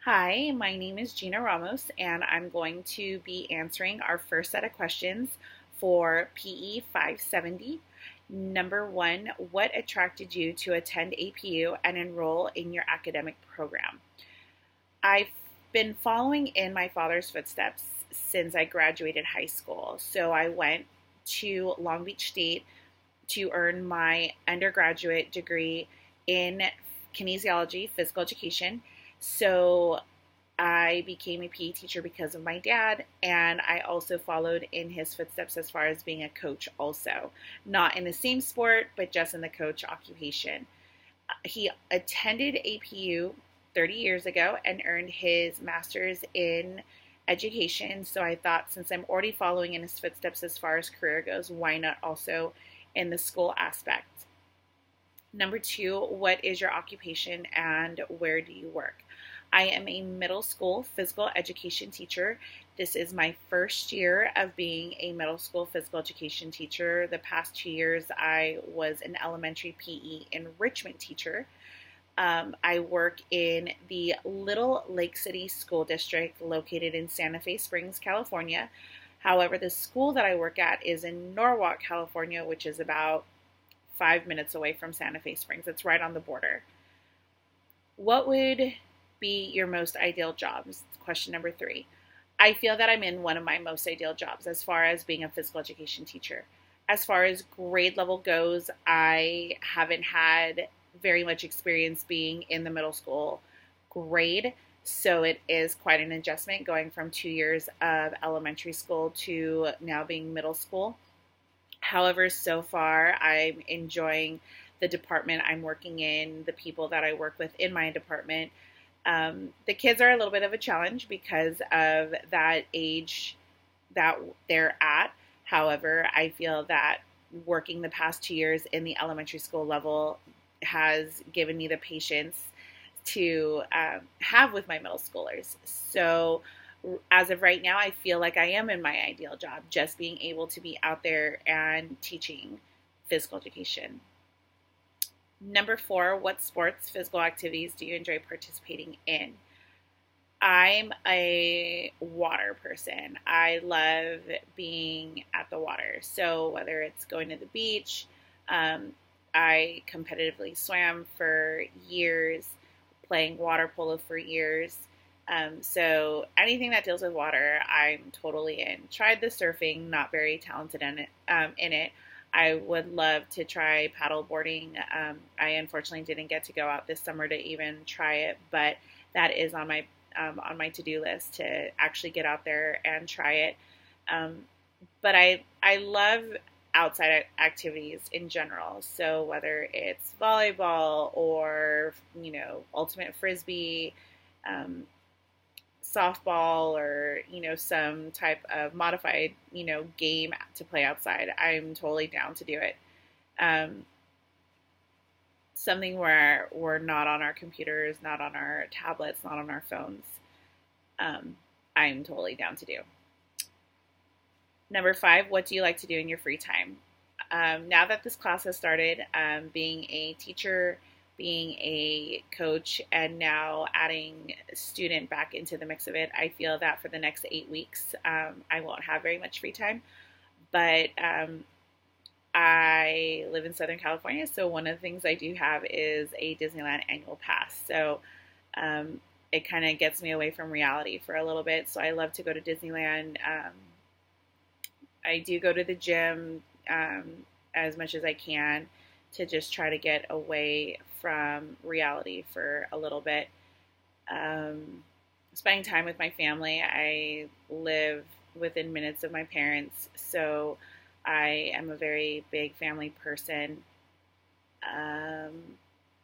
Hi, my name is Gina Ramos, and I'm going to be answering our first set of questions for PE 570. Number one, what attracted you to attend APU and enroll in your academic program? I've been following in my father's footsteps since I graduated high school. So I went to Long Beach State to earn my undergraduate degree in kinesiology, physical education. So I became a PE teacher because of my dad, and I also followed in his footsteps as far as being a coach, also. Not in the same sport, but just in the coach occupation. He attended APU 30 years ago and earned his master's in education. So I thought, since I'm already following in his footsteps as far as career goes, why not also in the school aspect? Number two, what is your occupation and where do you work? I am a middle school physical education teacher. This is my first year of being a middle school physical education teacher. The past 2 years, I was an elementary PE enrichment teacher. I work in the Little Lake City School District located in Santa Fe Springs, California. However, the school that I work at is in Norwalk, California, which is about 5 minutes away from Santa Fe Springs. It's right on the border. What would be your most ideal job? Question number three. I feel that I'm in one of my most ideal jobs as far as being a physical education teacher. As far as grade level goes, I haven't had very much experience being in the middle school grade, so it is quite an adjustment going from 2 years of elementary school to now being middle school. However, so far, I'm enjoying the department I'm working in, the people that I work with in my department. The kids are a little bit of a challenge because of that age that they're at. However, I feel that working the past 2 years in the elementary school level has given me the patience to have with my middle schoolers. So as of right now, I feel like I am in my ideal job, just being able to be out there and teaching physical education. Number four, what sports, physical activities do you enjoy participating in? I'm a water person. I love being at the water. So whether it's going to the beach, I competitively swam for years, playing water polo for years. So anything that deals with water, I'm totally in. Tried the surfing, not very talented in it. I would love to try paddle boarding. I unfortunately didn't get to go out this summer to even try it, but that is on my to-do list to actually get out there and try it. But I love outside activities in general. So whether it's volleyball or ultimate frisbee, softball, or some type of modified game to play outside, I'm totally down to do it. Something where we're not on our computers, not on our tablets, not on our phones, I'm totally down to do. Number five, what do you like to do in your free time? Now that this class has started, being a teacher, being a coach, and now adding a student back into the mix of it, I feel that for the next 8 weeks, I won't have very much free time. But I live in Southern California, so one of the things I do have is a Disneyland annual pass. So it kind of gets me away from reality for a little bit. So I love to go to Disneyland. I do go to the gym as much as I can to just try to get away from reality for a little bit. Spending time with my family. I live within minutes of my parents, so I am a very big family person.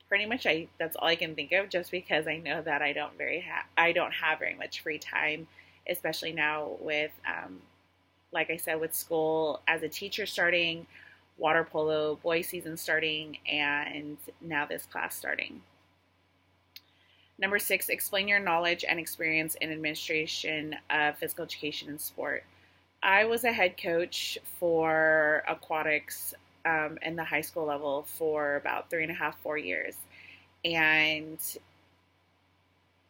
Pretty much, that's all I can think of, just because I know that I don't have very much free time, especially now with, like I said, with school as a teacher starting, water polo boys season starting, and now this class starting. Number six, explain your knowledge and experience in administration of physical education and sport. I was a head coach for aquatics in the high school level for about 3.5, 4 years. And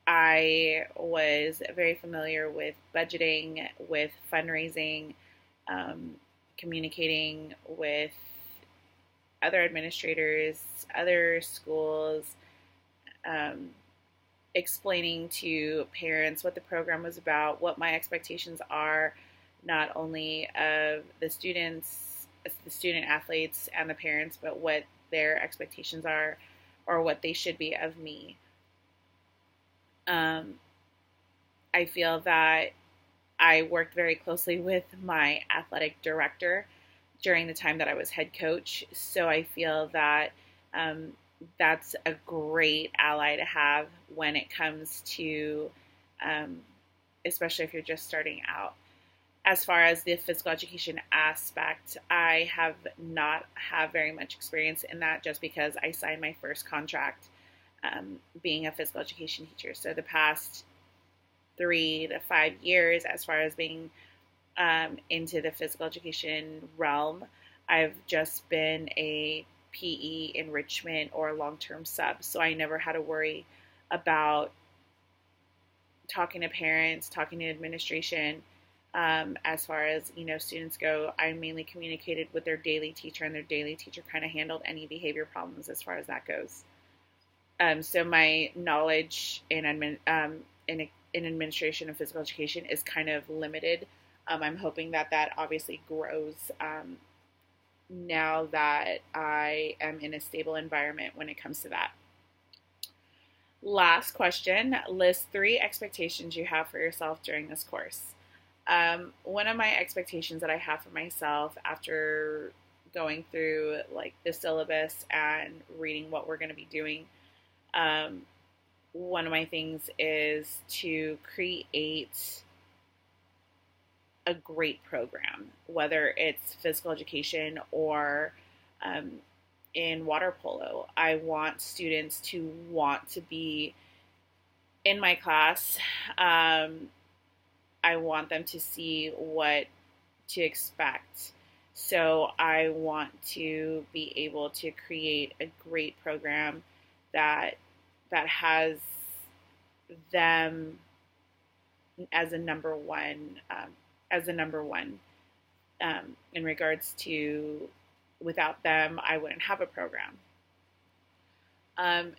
I was very familiar with budgeting, with fundraising, um, communicating with other administrators, other schools, um, explaining to parents what the program was about, what my expectations are, not only of the students, the student athletes, and the parents, but what their expectations are or what they should be of me. Um, I feel that I worked very closely with my athletic director during the time that I was head coach. So I feel that um, that's a great ally to have when it comes to, um, especially if you're just starting out. As far as the physical education aspect, I have not have very much experience in that just because I signed my first contract being a physical education teacher. So the past 3 to 5 years, as far as being into the physical education realm, I've just been a PE enrichment or long term sub. So I never had to worry about talking to parents, talking to administration. As far as students go, I mainly communicated with their daily teacher, and their daily teacher kind of handled any behavior problems as far as that goes. So my knowledge in administration and physical education is kind of limited. I'm hoping that that obviously grows now that I am in a stable environment when it comes to that. Last question, list 3 expectations you have for yourself during this course. One of my expectations that I have for myself after going through like the syllabus and reading what we're going to be doing, one of my things is to create a great program, whether it's physical education or um, in water polo. I want students to want to be in my class. I want them to see what to expect. So I want to be able to create a great program that has them as a number one, in regards to without them, I wouldn't have a program.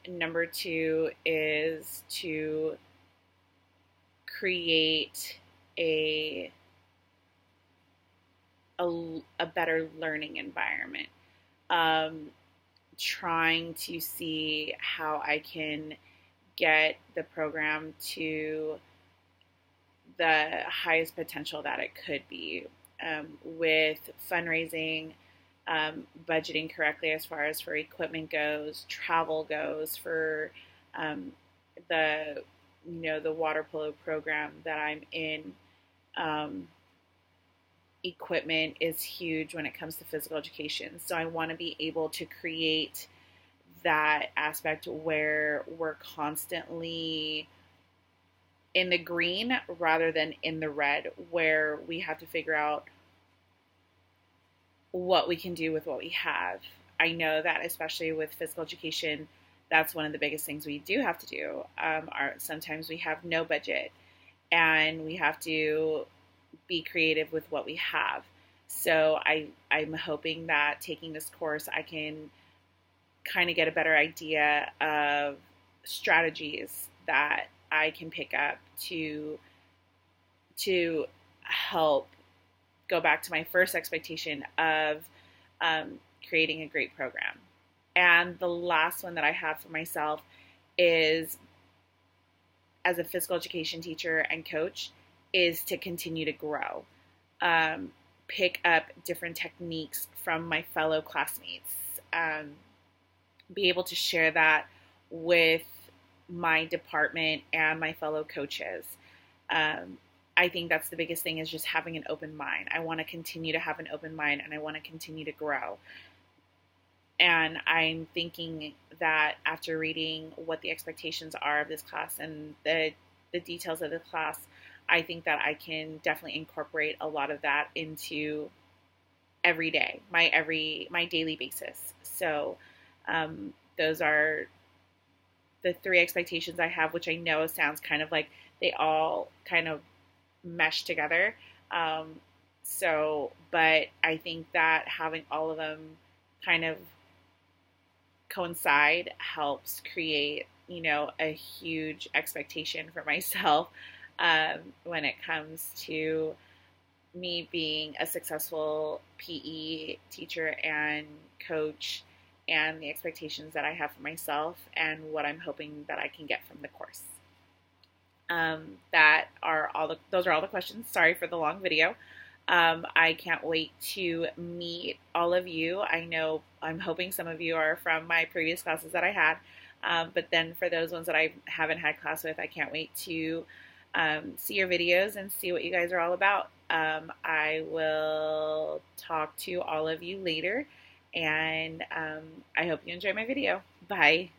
Number 2 is to create a, a better learning environment. Trying to see how I can get the program to the highest potential that it could be, with fundraising, budgeting correctly as far as for equipment goes, travel goes, for um, the the water polo program that I'm in. Um, Equipment is huge when it comes to physical education, so I want to be able to create that aspect where we're constantly in the green rather than in the red, where we have to figure out what we can do with what we have. I know that especially with physical education, that's one of the biggest things we do have to do. Sometimes we have no budget and we have to be creative with what we have. So I'm hoping that taking this course, I can kind of get a better idea of strategies that I can pick up to help go back to my first expectation of creating a great program. And the last one that I have for myself is, as a physical education teacher and coach, is to continue to grow, pick up different techniques from my fellow classmates, be able to share that with my department and my fellow coaches. I think that's the biggest thing, is just having an open mind. I want to continue to have an open mind, and I want to continue to grow. And I'm thinking that after reading what the expectations are of this class and the details of the class, I think that I can definitely incorporate a lot of that into every day, my daily basis. So those are the three expectations I have, which I know sounds kind of like they all kind of mesh together. But I think that having all of them kind of coincide helps create, a huge expectation for myself when it comes to me being a successful PE teacher and coach, and the expectations that I have for myself and what I'm hoping that I can get from the course. Those are all the questions. Sorry for the long video. I can't wait to meet all of you. I'm hoping some of you are from my previous classes that I had. But then for those ones that I haven't had class with, I can't wait to see your videos and see what you guys are all about. I will talk to all of you later, and I hope you enjoy my video. Bye.